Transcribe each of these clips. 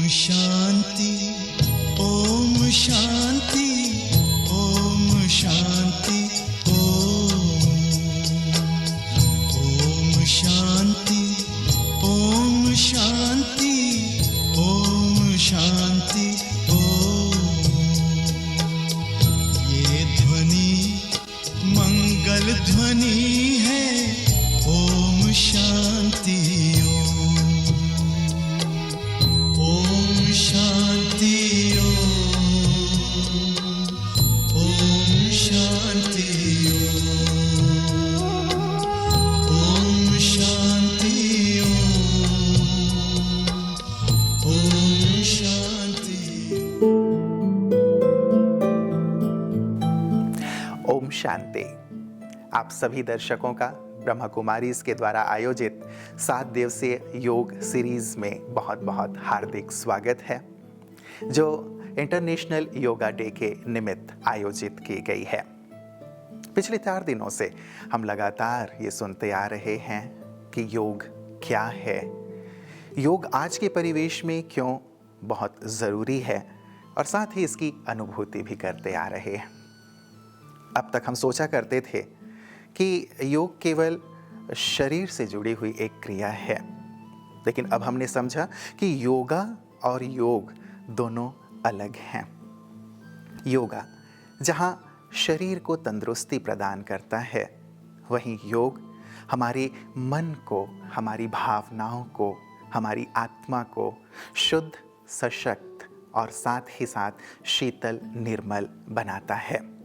शांति, ओम शांति, ओम शांति, ओम शांति, ओम शांति, ओम शांति, ये ध्वनि मंगल ध्वनि है, ओम शांति, ओम शांति, ओम शांति, ओम शांति, ओम शांति। ओम शांति। आप सभी दर्शकों का ब्रह्मा कुमारीज के द्वारा आयोजित 7 दिवसीय योग सीरीज में बहुत बहुत हार्दिक स्वागत है, जो इंटरनेशनल योगा डे के निमित्त आयोजित की गई है। पिछले 4 दिनों से हम लगातार ये सुनते आ रहे हैं कि योग क्या है, योग आज के परिवेश में क्यों बहुत ज़रूरी है, और साथ ही इसकी अनुभूति भी करते आ रहे हैं। अब तक हम सोचा करते थे कि योग केवल शरीर से जुड़ी हुई एक क्रिया है, लेकिन अब हमने समझा कि योगा और योग दोनों अलग हैं। योगा जहाँ शरीर को तंदुरुस्ती प्रदान करता है, वहीं योग हमारे मन को, हमारी भावनाओं को, हमारी आत्मा को शुद्ध, सशक्त और साथ ही साथ शीतल, निर्मल बनाता है।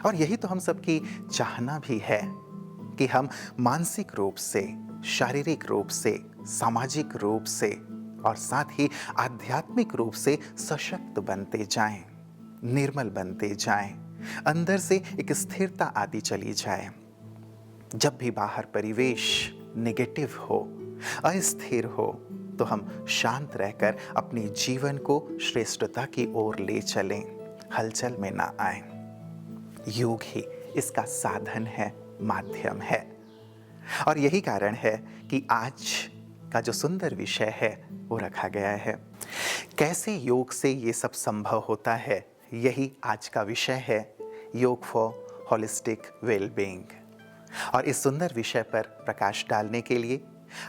और यही तो हम सबकी चाहना भी है कि हम मानसिक रूप से, शारीरिक रूप से, सामाजिक रूप से और साथ ही आध्यात्मिक रूप से सशक्त बनते जाएं, निर्मल बनते जाएं, अंदर से एक स्थिरता आती चली जाए। जब भी बाहर परिवेश नेगेटिव हो, अस्थिर हो, तो हम शांत रहकर अपने जीवन को श्रेष्ठता की ओर ले चलें, हलचल में ना आएं। योग ही इसका साधन है, माध्यम है। और यही कारण है कि आज का जो सुंदर विषय है वो रखा गया है। कैसे योग से ये सब संभव होता है, यही आज का विषय है, योग फॉर होलिस्टिक वेलबीइंग। और इस सुंदर विषय पर प्रकाश डालने के लिए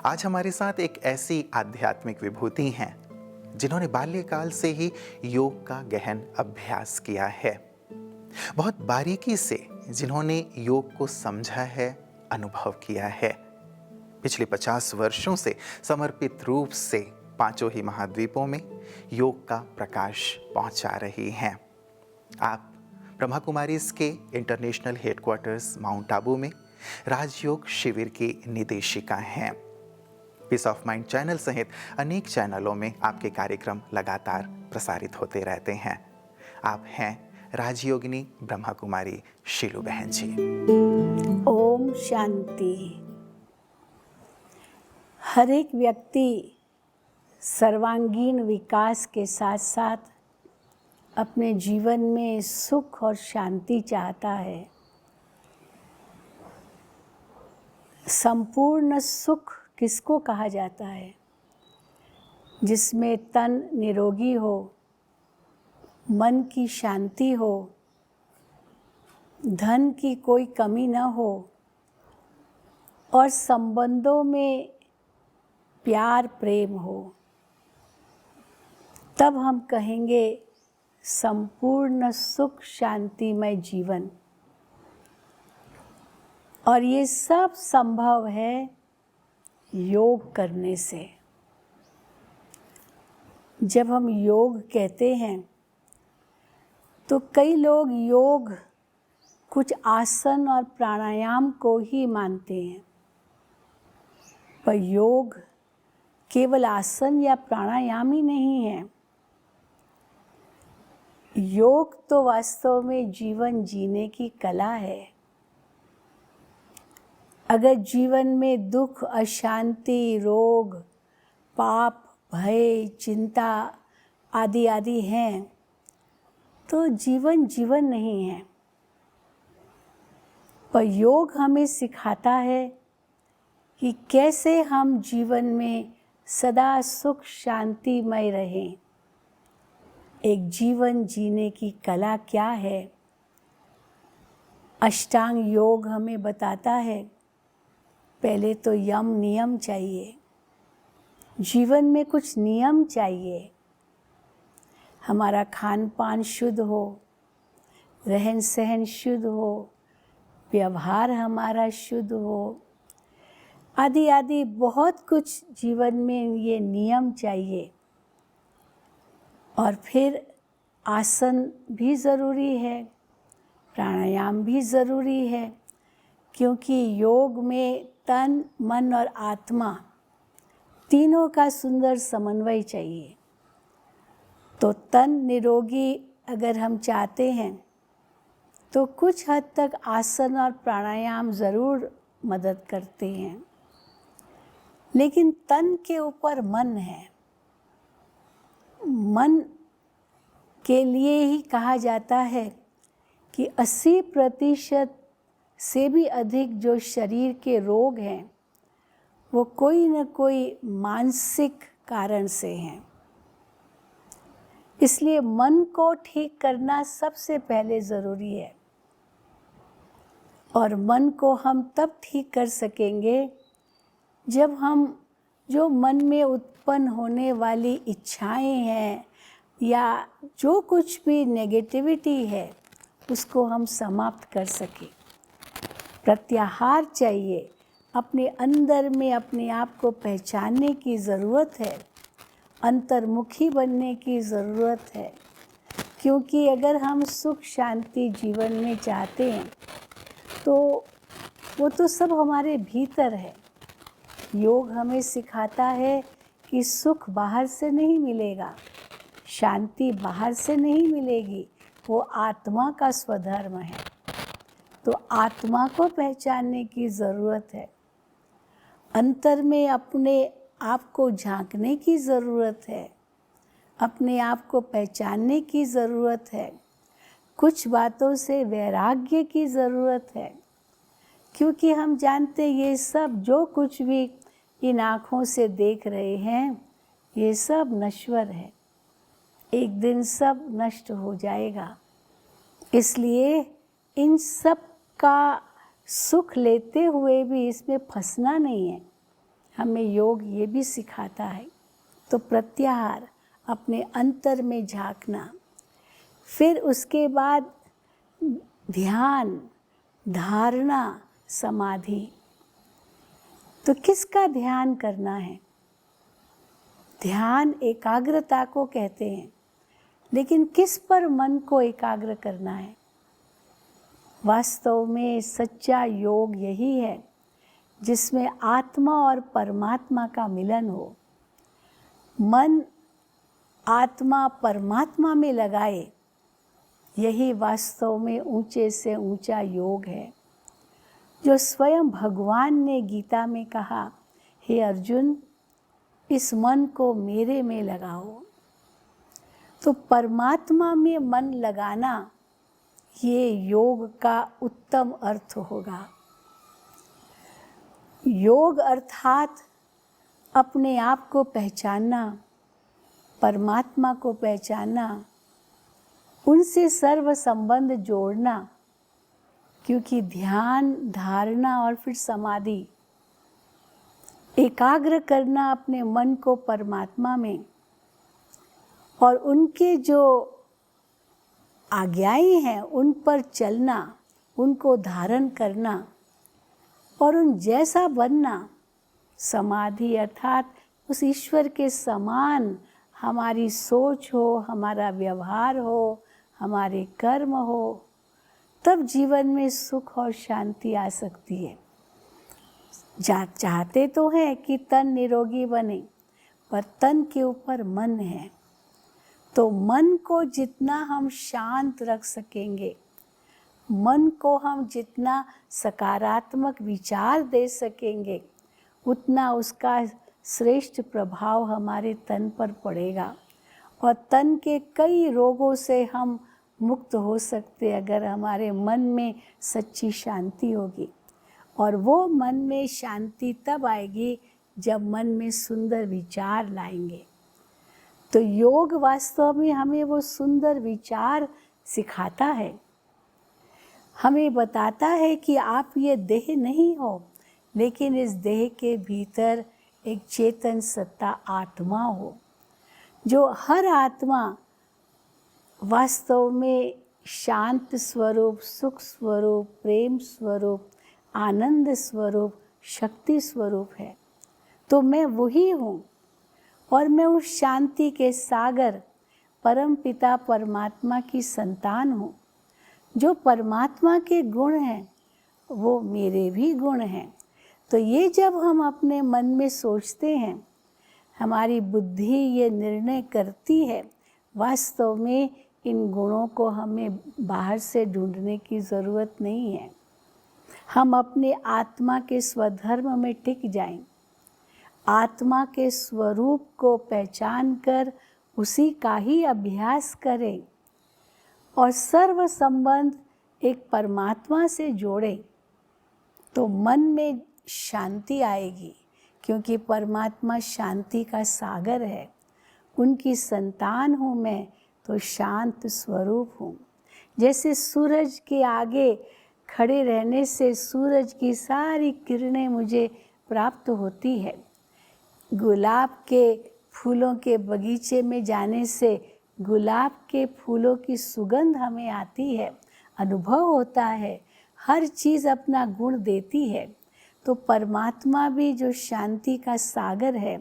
आज हमारे साथ एक ऐसी आध्यात्मिक विभूति हैं जिन्होंने बाल्यकाल से ही योग का गहन अभ्यास किया है, बहुत बारीकी से जिन्होंने योग को समझा है, अनुभव किया है। पिछले 50 वर्षों से समर्पित रूप से 5 ही महाद्वीपों में योग का प्रकाश पहुंचा रही हैं। आप ब्रह्मा कुमारीज के इंटरनेशनल हेडक्वार्टर्स माउंट आबू में राजयोग शिविर की निदेशिका हैं। पीस ऑफ माइंड चैनल सहित अनेक चैनलों में आपके कार्यक्रम लगातार प्रसारित होते रहते हैं। आप हैं राजयोगिनी ब्रह्मा कुमारी शीलू बहन जी। ओम शांति। हर एक व्यक्ति सर्वांगीण विकास के साथ साथ अपने जीवन में सुख और शांति चाहता है। संपूर्ण सुख किसको कहा जाता है? जिसमें तन निरोगी हो, मन की शांति हो, धन की कोई कमी न हो और संबंधों में प्यार प्रेम हो, तब हम कहेंगे संपूर्ण सुख शांतिमय जीवन। और ये सब संभव है योग करने से। जब हम योग कहते हैं तो कई लोग योग कुछ आसन और प्राणायाम को ही मानते हैं, पर योग केवल आसन या प्राणायाम ही नहीं है। योग तो वास्तव में जीवन जीने की कला है। अगर जीवन में दुख, अशांति, रोग, पाप, भय, चिंता आदि आदि हैं, तो जीवन जीवन नहीं है। पर योग हमें सिखाता है कि कैसे हम जीवन में सदा सुख शांतिमय रहें। एक जीवन जीने की कला क्या है? अष्टांग योग हमें बताता है, पहले तो यम नियम चाहिए। जीवन में कुछ नियम चाहिए। हमारा खान पान शुद्ध हो, रहन सहन शुद्ध हो, व्यवहार हमारा शुद्ध हो, आदि आदि बहुत कुछ जीवन में ये नियम चाहिए। और फिर आसन भी ज़रूरी है, प्राणायाम भी ज़रूरी है, क्योंकि योग में तन मन और आत्मा तीनों का सुंदर समन्वय चाहिए। तो तन निरोगी अगर हम चाहते हैं तो कुछ हद तक आसन और प्राणायाम ज़रूर मदद करते हैं, लेकिन तन के ऊपर मन है। मन के लिए ही कहा जाता है कि 80% से भी अधिक जो शरीर के रोग हैं वो कोई न कोई मानसिक कारण से हैं। इसलिए मन को ठीक करना सबसे पहले ज़रूरी है। और मन को हम तब ठीक कर सकेंगे जब हम जो मन में उत्पन्न होने वाली इच्छाएं हैं या जो कुछ भी नेगेटिविटी है उसको हम समाप्त कर सकें। प्रत्याहार चाहिए, अपने अंदर में अपने आप को पहचानने की ज़रूरत है, अंतर्मुखी बनने की ज़रूरत है। क्योंकि अगर हम सुख शांति जीवन में चाहते हैं तो वो तो सब हमारे भीतर है। योग हमें सिखाता है कि सुख बाहर से नहीं मिलेगा, शांति बाहर से नहीं मिलेगी, वो आत्मा का स्वधर्म है। तो आत्मा को पहचानने की ज़रूरत है, अंतर में अपने आप को झांकने की ज़रूरत है, अपने आप को पहचानने की ज़रूरत है। कुछ बातों से वैराग्य की ज़रूरत है, क्योंकि हम जानते हैं ये सब जो कुछ भी इन आँखों से देख रहे हैं ये सब नश्वर है, एक दिन सब नष्ट हो जाएगा। इसलिए इन सब का सुख लेते हुए भी इसमें फंसना नहीं है, हमें योग ये भी सिखाता है। तो प्रत्याहार, अपने अंतर में झांकना, फिर उसके बाद ध्यान, धारणा, समाधि। तो किसका ध्यान करना है? ध्यान एकाग्रता को कहते हैं, लेकिन किस पर मन को एकाग्र करना है? वास्तव में सच्चा योग यही है जिसमें आत्मा और परमात्मा का मिलन हो। मन आत्मा परमात्मा में लगाए, यही वास्तव में ऊंचे से ऊंचा योग है, जो स्वयं भगवान ने गीता में कहा, हे अर्जुन, इस मन को मेरे में लगाओ। तो परमात्मा में मन लगाना ये योग का उत्तम अर्थ होगा। योग अर्थात अपने आप को पहचानना, परमात्मा को पहचानना, उनसे सर्व संबंध जोड़ना। क्योंकि ध्यान, धारणा और फिर समाधि, एकाग्र करना अपने मन को परमात्मा में, और उनके जो आज्ञाएं हैं उन पर चलना, उनको धारण करना और उन जैसा बनना। समाधि अर्थात उस ईश्वर के समान हमारी सोच हो, हमारा व्यवहार हो, हमारे कर्म हो, तब जीवन में सुख और शांति आ सकती है। चाहते तो हैं कि तन निरोगी बने, पर तन के ऊपर मन है। तो मन को जितना हम शांत रख सकेंगे, मन को हम जितना सकारात्मक विचार दे सकेंगे, उतना उसका श्रेष्ठ प्रभाव हमारे तन पर पड़ेगा और तन के कई रोगों से हम मुक्त हो सकते अगर हमारे मन में सच्ची शांति होगी। और वो मन में शांति तब आएगी जब मन में सुंदर विचार लाएंगे। तो योग वास्तव में हमें वो सुंदर विचार सिखाता है, हमें बताता है कि आप ये देह नहीं हो, लेकिन इस देह के भीतर एक चेतन सत्ता आत्मा हो, जो हर आत्मा वास्तव में शांत स्वरूप, सुख स्वरूप, प्रेम स्वरूप, आनंद स्वरूप, शक्ति स्वरूप है। तो मैं वही हूँ और मैं उस शांति के सागर परम पिता परमात्मा की संतान हूँ। जो परमात्मा के गुण हैं वो मेरे भी गुण हैं। तो ये जब हम अपने मन में सोचते हैं, हमारी बुद्धि ये निर्णय करती है, वास्तव में इन गुणों को हमें बाहर से ढूंढने की ज़रूरत नहीं है। हम अपने आत्मा के स्वधर्म में टिक जाएं, आत्मा के स्वरूप को पहचान कर उसी का ही अभ्यास करें और सर्व संबंध एक परमात्मा से जोड़ें, तो मन में शांति आएगी, क्योंकि परमात्मा शांति का सागर है। उनकी संतान हूँ मैं, तो शांत स्वरूप हूँ। जैसे सूरज के आगे खड़े रहने से सूरज की सारी किरणें मुझे प्राप्त होती है, गुलाब के फूलों के बगीचे में जाने से गुलाब के फूलों की सुगंध हमें आती है, अनुभव होता है, हर चीज़ अपना गुण देती है। तो परमात्मा भी जो शांति का सागर है,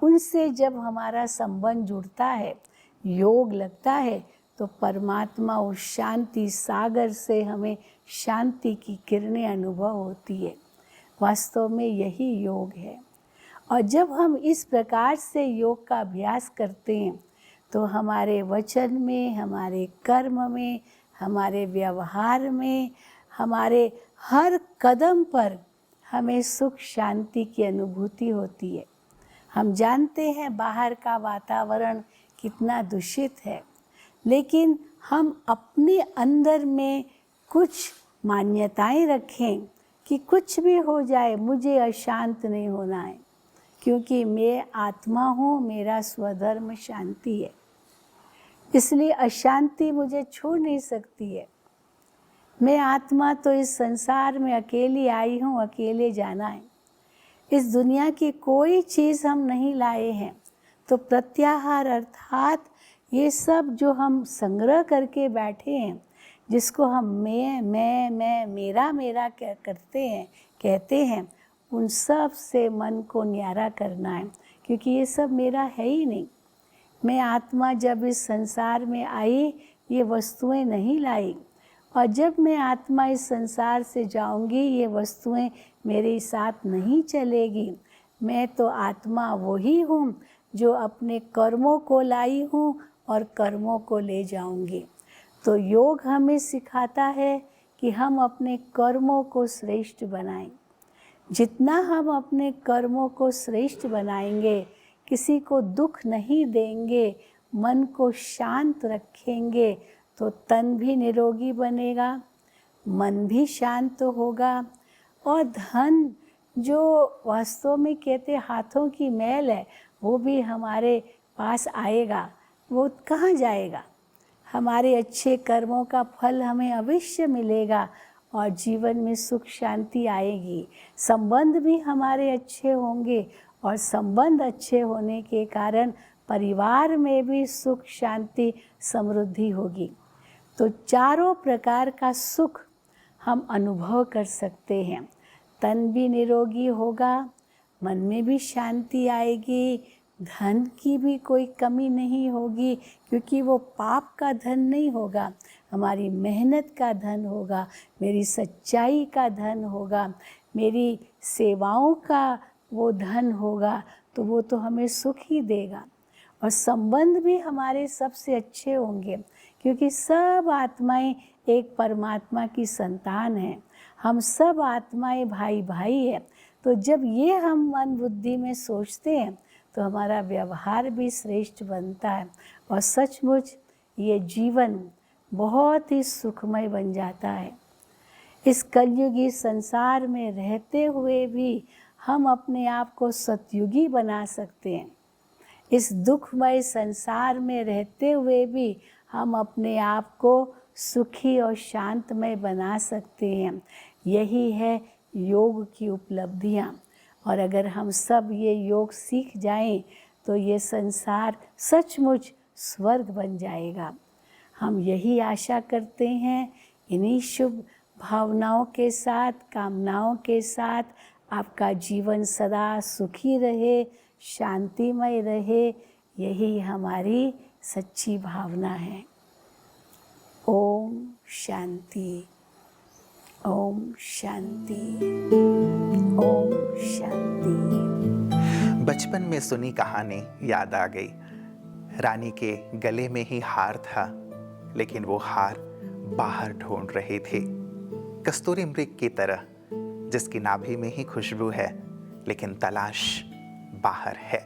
उनसे जब हमारा संबंध जुड़ता है, योग लगता है, तो परमात्मा उस शांति सागर से हमें शांति की किरणें अनुभव होती है। वास्तव में यही योग है। और जब हम इस प्रकार से योग का अभ्यास करते हैं, तो हमारे वचन में, हमारे कर्म में, हमारे व्यवहार में, हमारे हर कदम पर हमें सुख शांति की अनुभूति होती है। हम जानते हैं बाहर का वातावरण कितना दूषित है, लेकिन हम अपने अंदर में कुछ मान्यताएं रखें कि कुछ भी हो जाए मुझे अशांत नहीं होना है, क्योंकि मैं आत्मा हूँ, मेरा स्वधर्म शांति है, इसलिए अशांति मुझे छू नहीं सकती है। मैं आत्मा तो इस संसार में अकेली आई हूँ, अकेले जाना है। इस दुनिया की कोई चीज़ हम नहीं लाए हैं। तो प्रत्याहार अर्थात ये सब जो हम संग्रह करके बैठे हैं, जिसको हम मैं मेरा करते हैं, कहते हैं, उन सब से मन को न्यारा करना है, क्योंकि ये सब मेरा है ही नहीं। मैं आत्मा जब इस संसार में आई, ये वस्तुएं नहीं लाई, और जब मैं आत्मा इस संसार से जाऊंगी, ये वस्तुएं मेरे साथ नहीं चलेगी। मैं तो आत्मा वही हूँ जो अपने कर्मों को लाई हूँ और कर्मों को ले जाऊंगी। तो योग हमें सिखाता है कि हम अपने कर्मों को श्रेष्ठ बनाएं। जितना हम अपने कर्मों को श्रेष्ठ बनाएंगे, किसी को दुख नहीं देंगे, मन को शांत रखेंगे, तो तन भी निरोगी बनेगा, मन भी शांत होगा, और धन जो वास्तव में कहते हाथों की मैल है, वो भी हमारे पास आएगा। वो कहाँ जाएगा? हमारे अच्छे कर्मों का फल हमें अवश्य मिलेगा और जीवन में सुख शांति आएगी। संबंध भी हमारे अच्छे होंगे, और संबंध अच्छे होने के कारण परिवार में भी सुख शांति समृद्धि होगी। तो चारों प्रकार का सुख हम अनुभव कर सकते हैं। तन भी निरोगी होगा, मन में भी शांति आएगी, धन की भी कोई कमी नहीं होगी, क्योंकि वो पाप का धन नहीं होगा, हमारी मेहनत का धन होगा, मेरी सच्चाई का धन होगा, मेरी सेवाओं का वो धन होगा, तो वो तो हमें सुख ही देगा। और संबंध भी हमारे सबसे अच्छे होंगे, क्योंकि सब आत्माएं एक परमात्मा की संतान हैं। हम सब आत्माएं भाई भाई हैं। तो जब ये हम मन बुद्धि में सोचते हैं, तो हमारा व्यवहार भी श्रेष्ठ बनता है, और सचमुच ये जीवन बहुत ही सुखमय बन जाता है। इस कलयुगी संसार में रहते हुए भी हम अपने आप को सतयुगी बना सकते हैं। इस दुखमय संसार में रहते हुए भी हम अपने आप को सुखी और शांतमय बना सकते हैं। यही है योग की उपलब्धियाँ। और अगर हम सब ये योग सीख जाएं तो ये संसार सचमुच स्वर्ग बन जाएगा। हम यही आशा करते हैं। इन्हीं शुभ भावनाओं के साथ, कामनाओं के साथ आपका जीवन सदा सुखी रहे, शांतिमय रहे, यही हमारी सच्ची भावना है। ओम शांति, ओम शांति, ओम शांति। बचपन में सुनी कहानी याद आ गई। रानी के गले में ही हार था, लेकिन वो हार बाहर ढूंढ रहे थे। कस्तूरी मृग की तरह, जिसकी नाभि में ही खुशबू है, लेकिन तलाश बाहर है।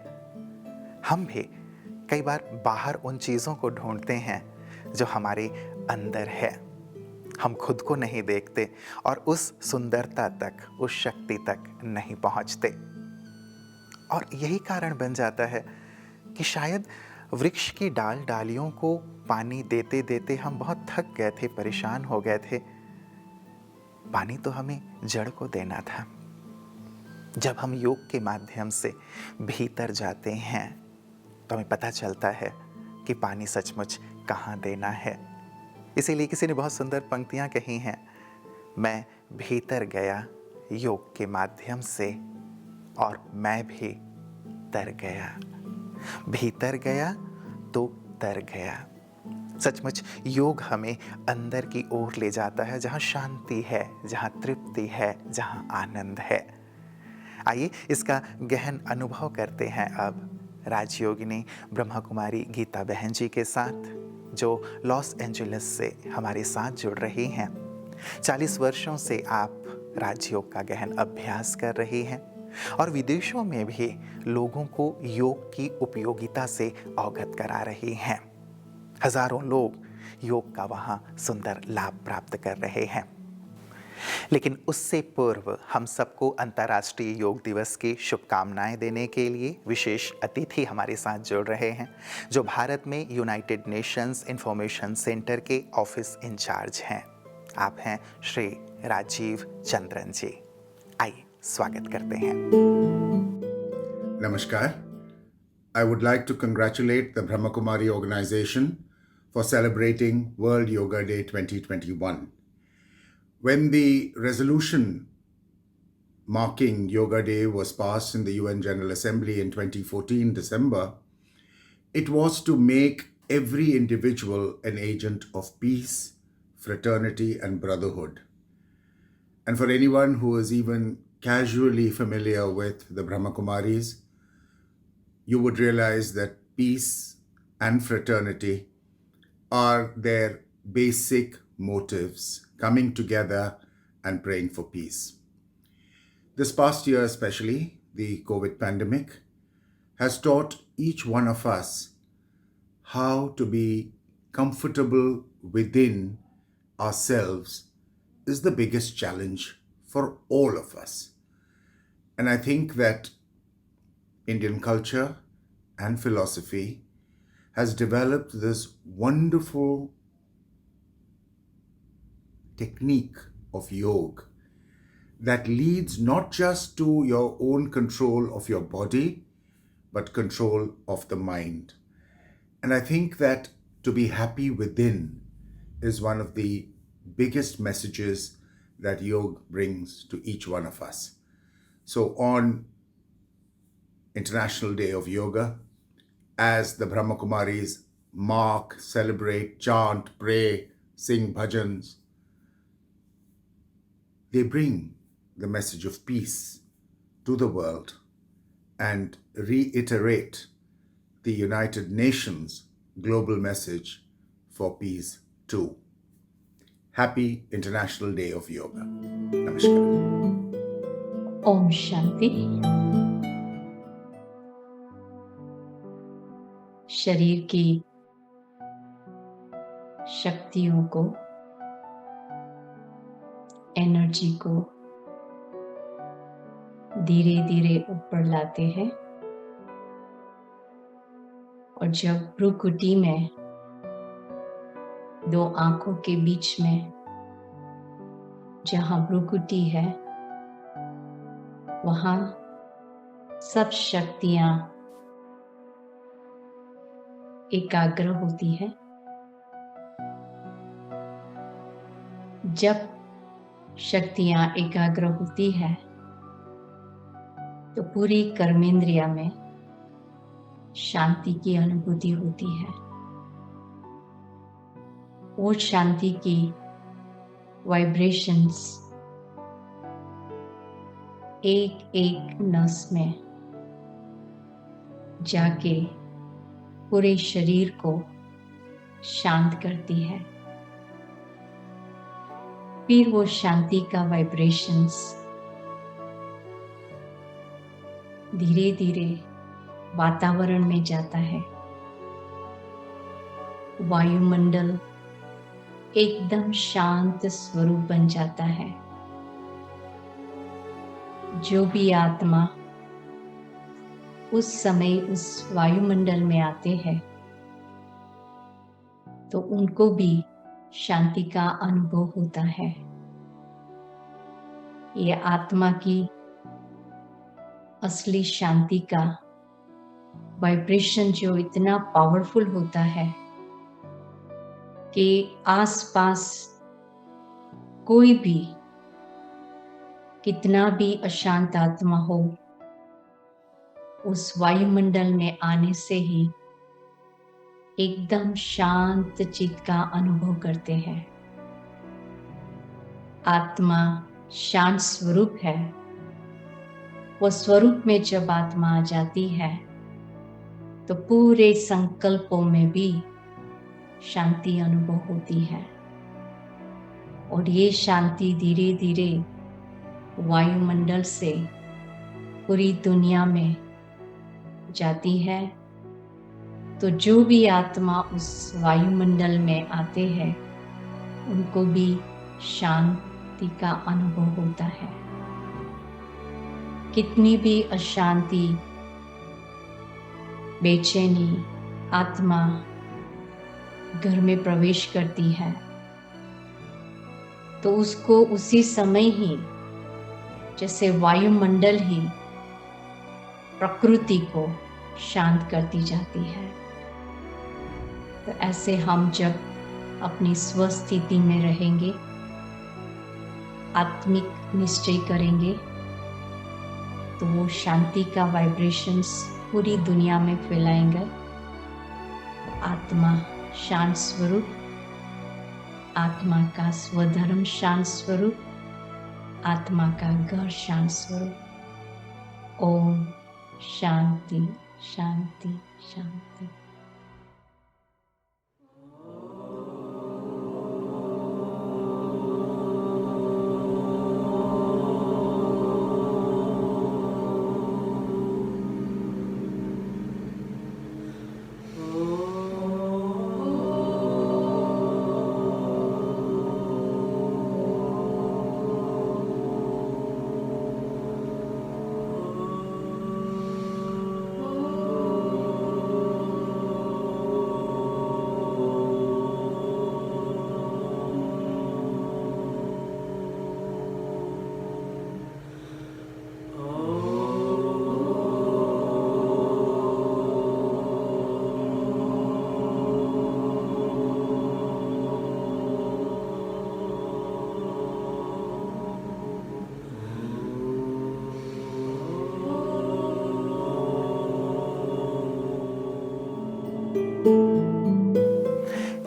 हम भी कई बार बाहर उन चीज़ों को ढूंढते हैं जो हमारे अंदर है। हम खुद को नहीं देखते और उस सुंदरता तक, उस शक्ति तक नहीं पहुंचते। और यही कारण बन जाता है कि शायद वृक्ष की डालियों को पानी देते देते हम बहुत थक गए थे, परेशान हो गए थे। पानी तो हमें जड़ को देना था। जब हम योग के माध्यम से भीतर जाते हैं तो हमें पता चलता है कि पानी सचमुच कहाँ देना है। इसीलिए किसी ने बहुत सुंदर पंक्तियाँ कही हैं, मैं भीतर गया योग के माध्यम से और मैं भी तर गया। भीतर गया तो तर गया। सचमुच योग हमें अंदर की ओर ले जाता है, जहाँ शांति है, जहाँ तृप्ति है, जहाँ आनंद है। आइए इसका गहन अनुभव करते हैं अब राजयोगिनी ब्रह्मा कुमारी गीता बहन जी के साथ, जो लॉस एंजलिस से हमारे साथ जुड़ रही हैं। 40 वर्षों से आप राजयोग का गहन अभ्यास कर रही हैं और विदेशों में भी लोगों को योग की उपयोगिता से अवगत करा रही हैं। हजारों लोग योग का वहाँ सुंदर लाभ प्राप्त कर रहे हैं। लेकिन उससे पूर्व हम सबको अंतर्राष्ट्रीय योग दिवस की शुभकामनाएं देने के लिए विशेष अतिथि हमारे साथ जुड़ रहे हैं, जो भारत में यूनाइटेड नेशंस इंफॉर्मेशन सेंटर के ऑफिस इंचार्ज हैं। आप हैं श्री राजीव चंद्रन जी। आइए स्वागत करते हैं। Namaskar. I would like to congratulate the Brahma Kumari organization for celebrating World Yoga Day 2021. When the resolution marking Yoga Day was passed in the UN General Assembly in 2014 December, it was to make every individual an agent of peace, fraternity, and brotherhood. And for anyone who is even casually familiar with the Brahma Kumaris, you would realize that peace and fraternity are their basic motives, coming together and praying for peace. This past year especially, the COVID pandemic has taught each one of us how to be comfortable within ourselves is the biggest challenge for all of us. And I think that Indian culture and philosophy has developed this wonderful technique of yoga that leads not just to your own control of your body, but control of the mind. And I think that to be happy within is one of the biggest messages that yoga brings to each one of us. So on International Day of Yoga, as the Brahma Kumaris mark, celebrate, chant, pray, sing bhajans, they bring the message of peace to the world and reiterate the United Nations global message for peace too. Happy International Day of Yoga. Namaskar. Om Shanti. शरीर की शक्तियों को, energy को धीरे धीरे ऊपर लाते हैं और जब भ्रुकुटी में दो आंखों के बीच में जहां भ्रुकुटी है वहां सब शक्तियां एकाग्र होती है। जब शक्तियां एकाग्र होती है तो पूरी कर्मेंद्रिया में शांति की अनुभूति होती है। वो शांति की वाइब्रेशंस एक एक नस में जाके पूरे शरीर को शांत करती है। फिर वो शांति का वाइब्रेशंस धीरे धीरे वातावरण में जाता है। वायुमंडल एकदम शांत स्वरूप बन जाता है। जो भी आत्मा उस समय उस वायुमंडल में आते हैं तो उनको भी शांति का अनुभव होता है। ये आत्मा की असली शांति का वाइब्रेशन जो इतना पावरफुल होता है कि आसपास कोई भी कितना भी अशांत आत्मा हो उस वायुमंडल में आने से ही एकदम शांत चित्त का अनुभव करते हैं। आत्मा शांत स्वरूप है। वो स्वरूप में जब आत्मा आ जाती है तो पूरे संकल्पों में भी शांति अनुभव होती है और ये शांति धीरे धीरे वायुमंडल से पूरी दुनिया में जाती है। तो जो भी आत्मा उस वायुमंडल में आते हैं उनको भी शांति का अनुभव होता है। कितनी भी अशांति बेचैनी आत्मा घर में प्रवेश करती है तो उसको उसी समय ही जैसे वायुमंडल ही प्रकृति को शांत करती जाती है। तो ऐसे हम जब अपनी स्वस्थिति में रहेंगे, आत्मिक निश्चय करेंगे तो वो शांति का वाइब्रेशंस पूरी दुनिया में फैलाएंगे। आत्मा शांत स्वरूप, आत्मा का स्वधर्म शांत स्वरूप, आत्मा का घर शांत स्वरूप। ओम शांति शांति शांति।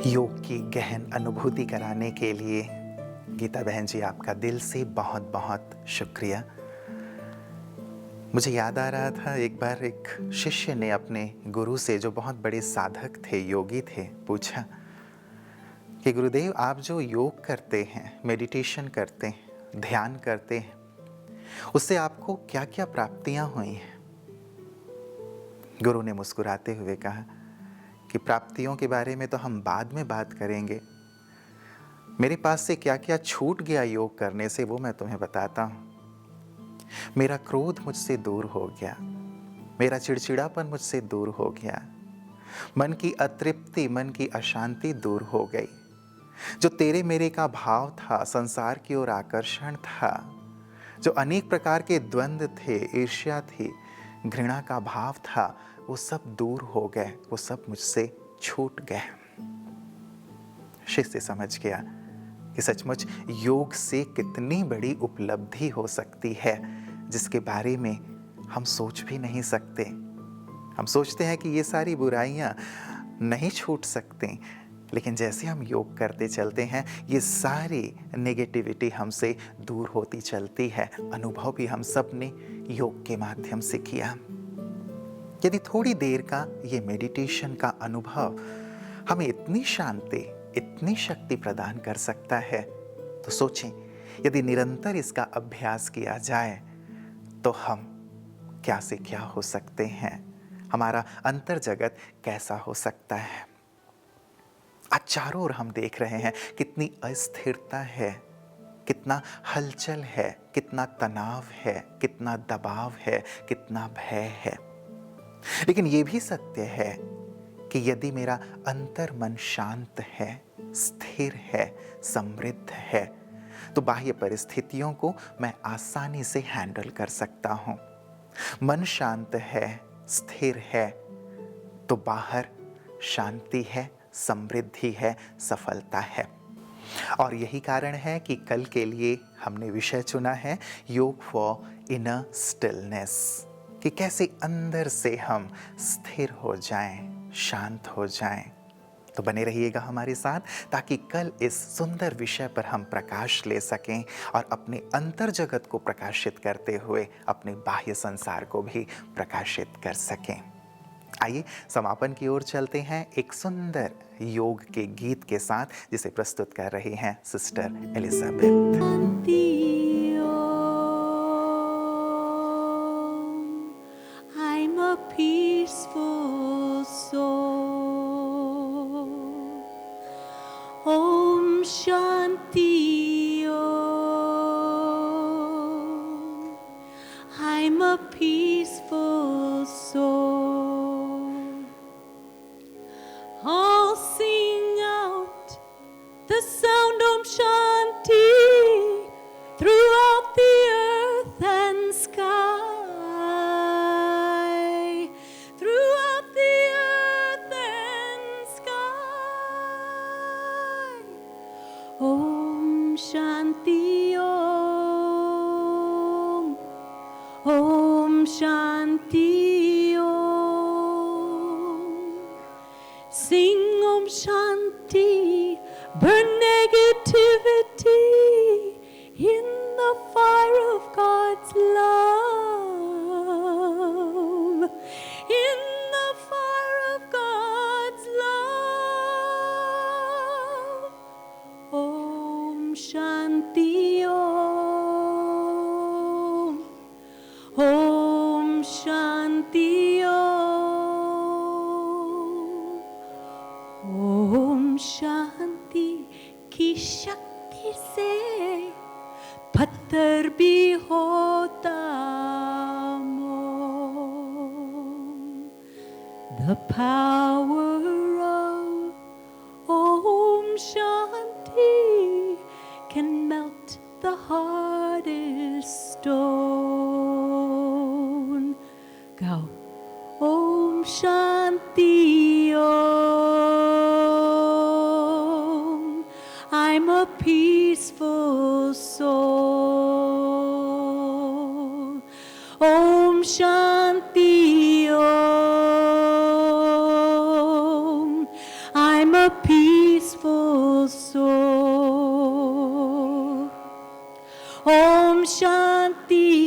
योग की गहन अनुभूति कराने के लिए गीता बहन जी आपका दिल से बहुत बहुत शुक्रिया। मुझे याद आ रहा था एक बार एक शिष्य ने अपने गुरु से, जो बहुत बड़े साधक थे, योगी थे, पूछा कि गुरुदेव आप जो योग करते हैं, मेडिटेशन करते हैं, ध्यान करते हैं, उससे आपको क्या क्या प्राप्तियां हुई हैं? गुरु ने मुस्कुराते हुए कहा कि प्राप्तियों के बारे में तो हम बाद में बात करेंगे, मेरे पास से क्या क्या छूट गया योग करने से वो मैं तुम्हें बताता हूँ। मेरा क्रोध मुझसे दूर हो गया, मेरा चिड़चिड़ापन मुझसे दूर हो गया, मन की अतृप्ति, मन की अशांति दूर हो गई। जो तेरे मेरे का भाव था, संसार की ओर आकर्षण था, जो अनेक प्रकार के द्वंद्व थे, ईर्ष्या थी, घृणा का भाव था, वो सब दूर हो गए, वो सब मुझसे छूट गए। शिष्य समझ गया कि सचमुच योग से कितनी बड़ी उपलब्धि हो सकती है, जिसके बारे में हम सोच भी नहीं सकते। हम सोचते हैं कि ये सारी बुराइयां नहीं छूट सकती, लेकिन जैसे हम योग करते चलते हैं, ये सारी नेगेटिविटी हमसे दूर होती चलती है। अनुभव भी हम सब ने योग के माध्यम से किया। यदि थोड़ी देर का ये मेडिटेशन का अनुभव हमें इतनी शांति, इतनी शक्ति प्रदान कर सकता है, तो सोचें यदि निरंतर इसका अभ्यास किया जाए तो हम क्या से क्या हो सकते हैं, हमारा अंतर जगत कैसा हो सकता है। आज चारों ओर हम देख रहे हैं कितनी अस्थिरता है, कितना हलचल है, कितना तनाव है, कितना दबाव है, कितना भय है। लेकिन ये भी सत्य है कि यदि मेरा अंतर मन शांत है, स्थिर है, समृद्ध है, तो बाह्य परिस्थितियों को मैं आसानी से हैंडल कर सकता हूँ। मन शांत है, स्थिर है, तो बाहर शांति है, समृद्धि है, सफलता है। और यही कारण है कि कल के लिए हमने विषय चुना है योग फॉर इनर स्टिलनेस, कि कैसे अंदर से हम स्थिर हो जाएं, शांत हो जाएं। तो बने रहिएगा हमारे साथ, ताकि कल इस सुंदर विषय पर हम प्रकाश ले सकें और अपने अंतर जगत को प्रकाशित करते हुए अपने बाह्य संसार को भी प्रकाशित कर सकें। आइए समापन की ओर चलते हैं एक सुंदर योग के गीत के साथ, जिसे प्रस्तुत कर रही हैं sister Elizabeth. I'm a peaceful soul. Om Shanti Om. I'm a peaceful soul. I'll sing out the sound Om Shanti throughout the earth and sky. Throughout the earth and sky. Om Shanti Om. Om Shanti Om. Sing Om Shanti, burn negativity in the fire of God's love. In the fire of God's love. Om Shanti Om. Om Shanti Om. Om Shanti की शक्ति से पत्थर भी होता मोम। The power of Om Shanti can melt the hardest stone. Go. Om Shanti Om. I'm a peaceful soul. Om Shanti Om. I'm a peaceful soul. Om Shanti